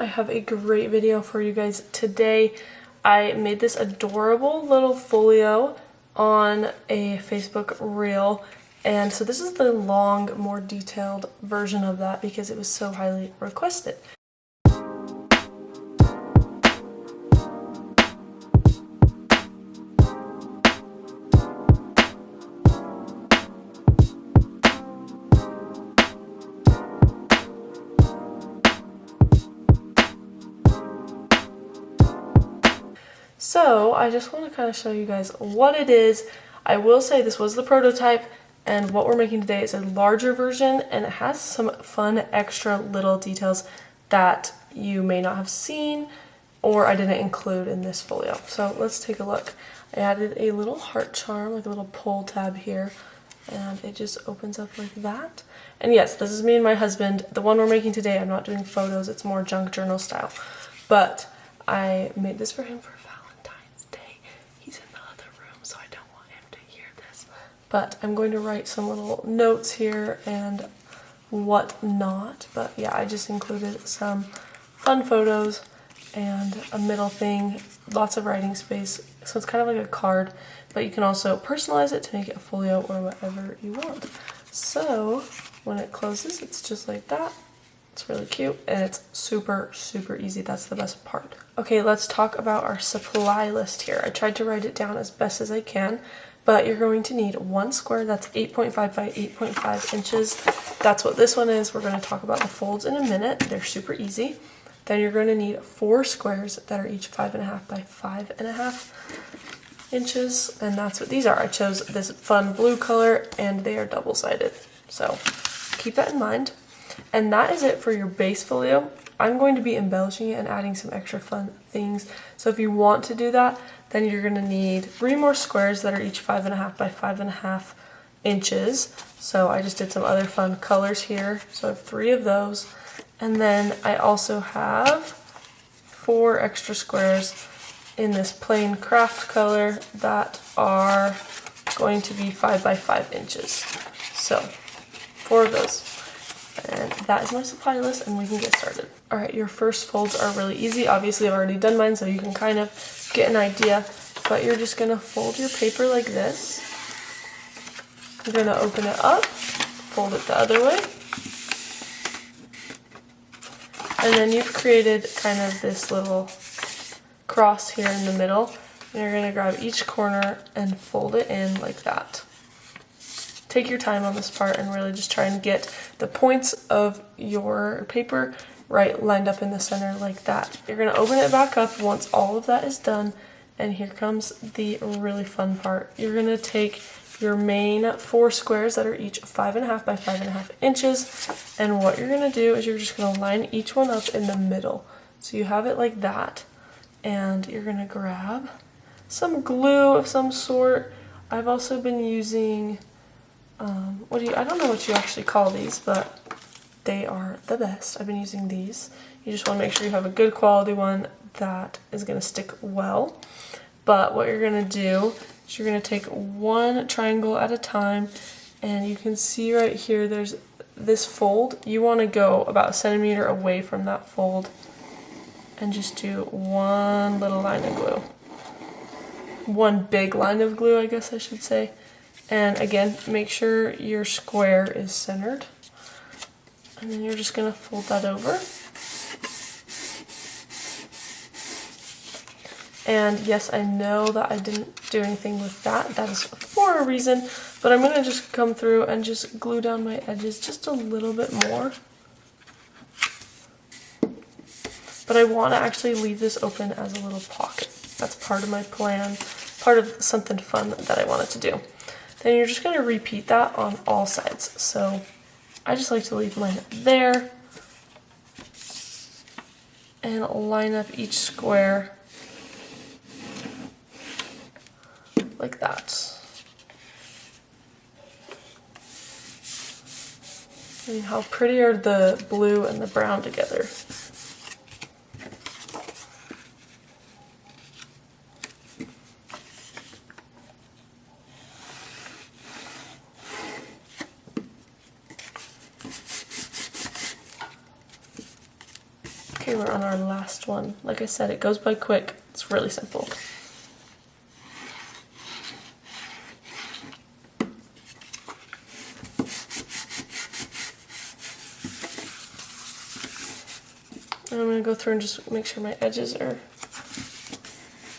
I have a great video for you guys today. I made this adorable little folio on a Facebook reel, and so this is the long, more detailed version of that because it was so highly requested. So I just want to kind of show you guys what it is. I will say this was the prototype, and what we're making today is a larger version, and it has some fun extra little details that you may not have seen or I didn't include in this folio. So let's take a look. I added a little heart charm, like a little pull tab here, and it just opens up like that. And yes, this is me and my husband. The one we're making today, I'm not doing photos, it's more junk journal style. But I made this for him for Valentine's Day. He's in the other room, so I don't want him to hear this. But I'm going to write some little notes here and whatnot. But yeah, I just included some fun photos and a middle thing, lots of writing space. So it's kind of like a card, but you can also personalize it to make it a folio or whatever you want. So when it closes, it's just like that. It's really cute, and it's super, super easy. That's the best part. Okay, let's talk about our supply list here. I tried to write it down as best as I can, but you're going to need one square that's 8.5 by 8.5 inches. That's what this one is. We're going to talk about the folds in a minute. They're super easy. Then you're going to need 4 squares that are each 5.5 by 5.5 inches, and that's what these are. I chose this fun blue color, and they are double-sided. So keep that in mind. And that is it for your base folio. I'm going to be embellishing it and adding some extra fun things. So if you want to do that, then you're going to need 3 more squares that are each 5.5 by 5.5 inches. So I just did some other fun colors here. So I have 3 of those. And then I also have 4 extra squares in this plain craft color that are going to be 5 by 5 inches. So 4 of those. And that is my supply list, and we can get started. Alright, your first folds are really easy. Obviously, I've already done mine, so you can kind of get an idea. But you're just going to fold your paper like this. You're going to open it up, fold it the other way. And then you've created kind of this little cross here in the middle. And you're going to grab each corner and fold it in like that. Take your time on this part and really just try and get the points of your paper right lined up in the center like that. You're going to open it back up once all of that is done, and here comes the really fun part. You're going to take your main 4 squares that are each 5.5 by 5.5 inches, and what you're going to do is you're just going to line each one up in the middle. So you have it like that, and you're going to grab some glue of some sort. I've also been using I don't know what you actually call these, but they are the best. I've been using these. You just want to make sure you have a good quality one that is going to stick well. But what you're going to do is you're going to take one triangle at a time, and you can see right here there's this fold. You want to go about 1 centimeter away from that fold and just do one little line of glue. One big line of glue, I guess I should say. And again, make sure your square is centered. And then you're just going to fold that over. And yes, I know that I didn't do anything with that. That is for a reason. But I'm going to just come through and just glue down my edges just a little bit more. But I want to actually leave this open as a little pocket. That's part of my plan, part of something fun that I wanted to do. Then you're just going to repeat that on all sides. So I just like to leave mine there and line up each square like that. And how pretty are the blue and the brown together. Okay, we're on our last one. Like I said, it goes by quick. It's really simple. And I'm going to go through and just make sure my edges are...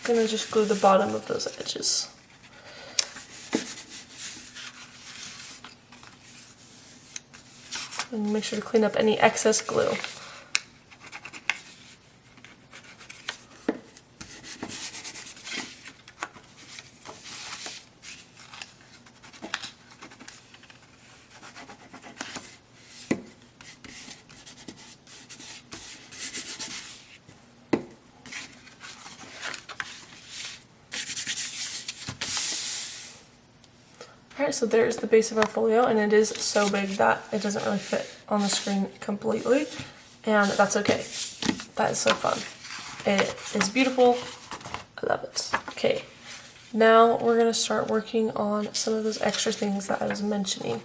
I'm going to just glue the bottom of those edges. And make sure to clean up any excess glue. Alright, so there's the base of our folio, and it is so big that it doesn't really fit on the screen completely, and that's okay. That is so fun. It is beautiful. I love it. Okay, now we're going to start working on some of those extra things that I was mentioning.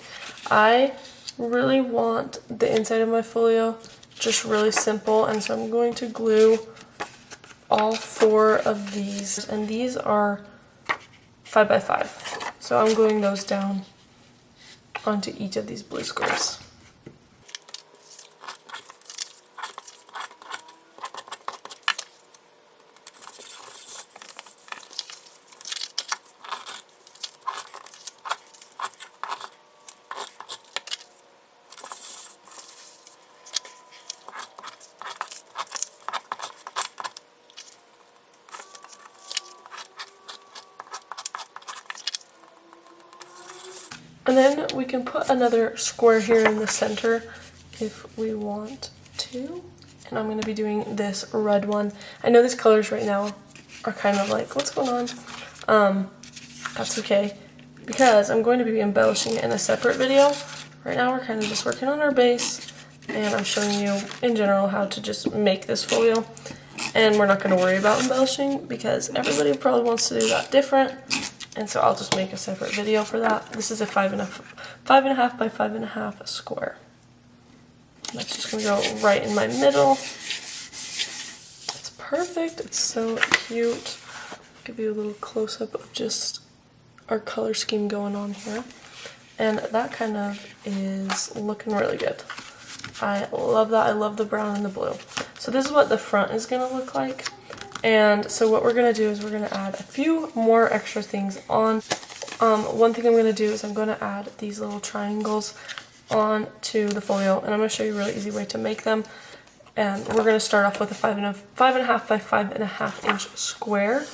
I really want the inside of my folio just really simple, and so I'm going to glue all 4 of these, and these are 5x5. So I'm gluing those down onto each of these blue squares. And then we can put another square here in the center if we want to. And I'm going to be doing this red one. I know these colors right now are kind of like, what's going on? That's okay, because I'm going to be embellishing it in a separate video. Right now we're kind of just working on our base, and I'm showing you in general how to just make this folio. And we're not going to worry about embellishing because everybody probably wants to do that different. And so I'll just make a separate video for that. This is a 5.5 by 5.5 square. That's just gonna go right in my middle. It's perfect. It's so cute. I'll give you a little close up of just our color scheme going on here. And that kind of is looking really good. I love that. I love the brown and the blue. So this is what the front is gonna look like. And so what we're going to do is we're going to add a few more extra things on. One thing I'm going to do is I'm going to add these little triangles onto the folio, and I'm going to show you a really easy way to make them. And we're going to start off with a 5.5 by 5.5 inch square.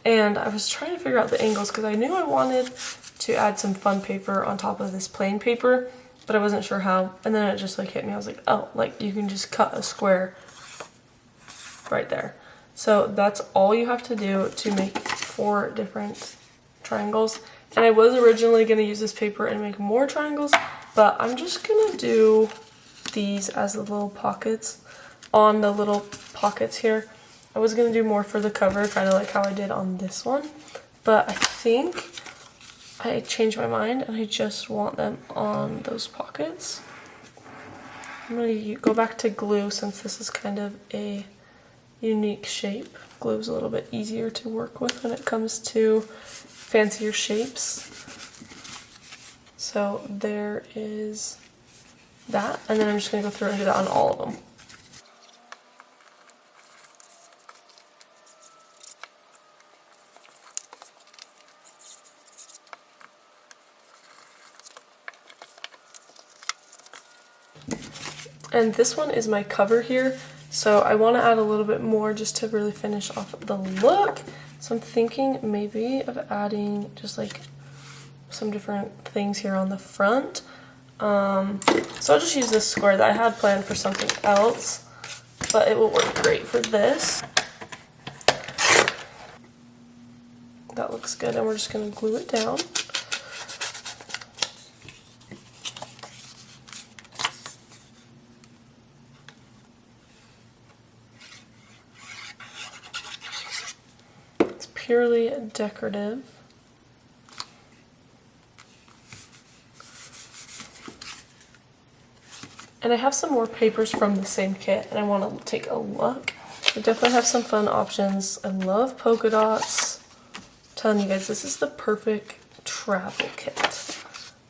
And I was trying to figure out the angles because I knew I wanted to add some fun paper on top of this plain paper, but I wasn't sure how. And then it just like hit me. I was like, oh, like you can just cut a square right there. So that's all you have to do to make 4 different triangles. And I was originally going to use this paper and make more triangles, but I'm just going to do these as the little pockets on the little pockets here. I was going to do more for the cover, kind of like how I did on this one, but I think I changed my mind and I just want them on those pockets. I'm going to go back to glue since this is kind of a unique shape. Glue is a little bit easier to work with when it comes to fancier shapes. So there is that, and then I'm just going to go through and do that on all of them. And this one is my cover here. So I want to add a little bit more just to really finish off the look. So I'm thinking maybe of adding just like some different things here on the front. So I'll just use this square that I had planned for something else, but it will work great for this. That looks good, and we're just going to glue it down. Purely decorative. And I have some more papers from the same kit, and I want to take a look. I definitely have some fun options. I love polka dots. I'm telling you guys, this is the perfect travel kit.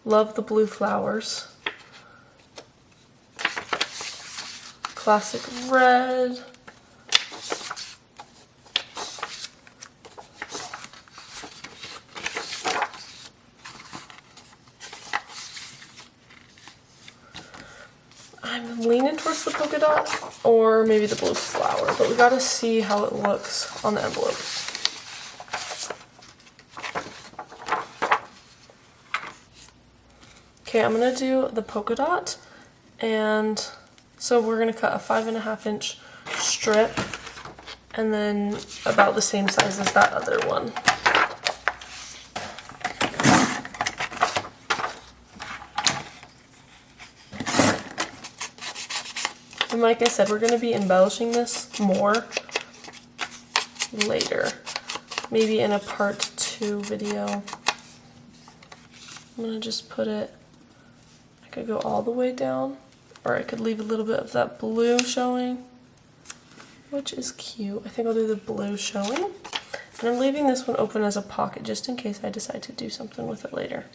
Love the blue flowers. Classic red. I'm leaning towards the polka dot or maybe the blue flower, but we gotta see how it looks on the envelope. Okay, I'm gonna do the polka dot, and so we're gonna cut a 5.5 inch strip, and then about the same size as that other one. And like I said, we're going to be embellishing this more later. Maybe in a part 2 video. I'm going to just put it, I could go all the way down, or I could leave a little bit of that blue showing, which is cute. I think I'll do the blue showing. And I'm leaving this one open as a pocket just in case I decide to do something with it later.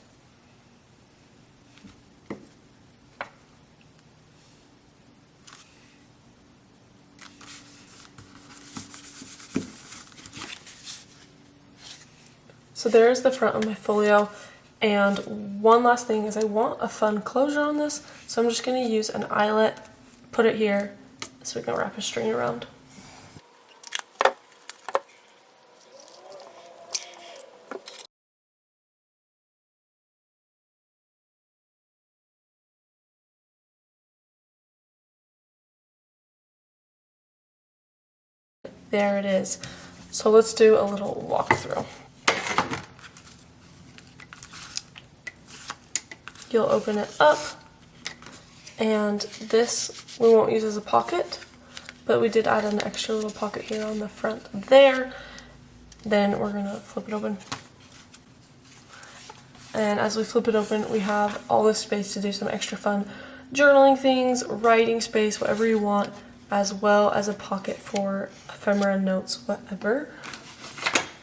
So there's the front of my folio, and one last thing is I want a fun closure on this, so I'm just going to use an eyelet, put it here, so we can wrap a string around. There it is. So let's do a little walkthrough. You'll open it up, and this we won't use as a pocket, but we did add an extra little pocket here on the front there. Then we're gonna flip it open. And as we flip it open, we have all this space to do some extra fun journaling things, writing space, whatever you want, as well as a pocket for ephemera, notes, whatever.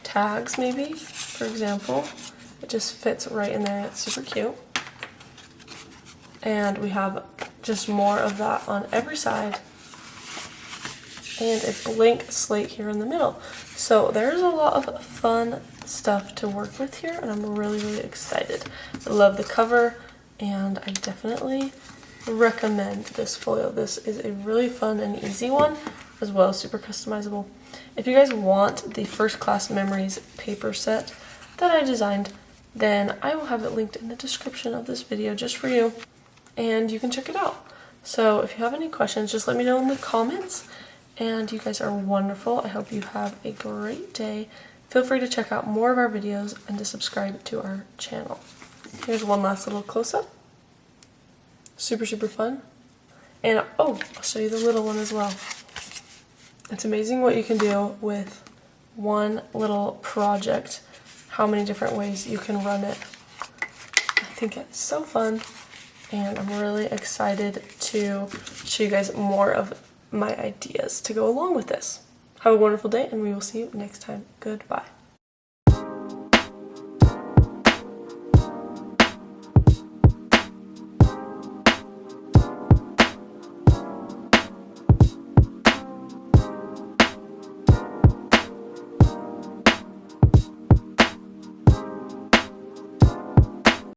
Tags maybe, for example. It just fits right in there and it's super cute. And we have just more of that on every side. And a blank slate here in the middle. So there's a lot of fun stuff to work with here, and I'm really, really excited. I love the cover, and I definitely recommend this folio. This is a really fun and easy one, as well as super customizable. If you guys want the First Class Memories paper set that I designed, then I will have it linked in the description of this video just for you, and you can check it out. So if you have any questions, just let me know in the comments. And you guys are wonderful. I hope you have a great day. Feel free to check out more of our videos and to subscribe to our channel. Here's one last little close-up. Super, super fun. And oh, I'll show you the little one as well. It's amazing what you can do with one little project, how many different ways you can run it. I think it's so fun, and I'm really excited to show you guys more of my ideas to go along with this. Have a wonderful day, and we will see you next time. Goodbye.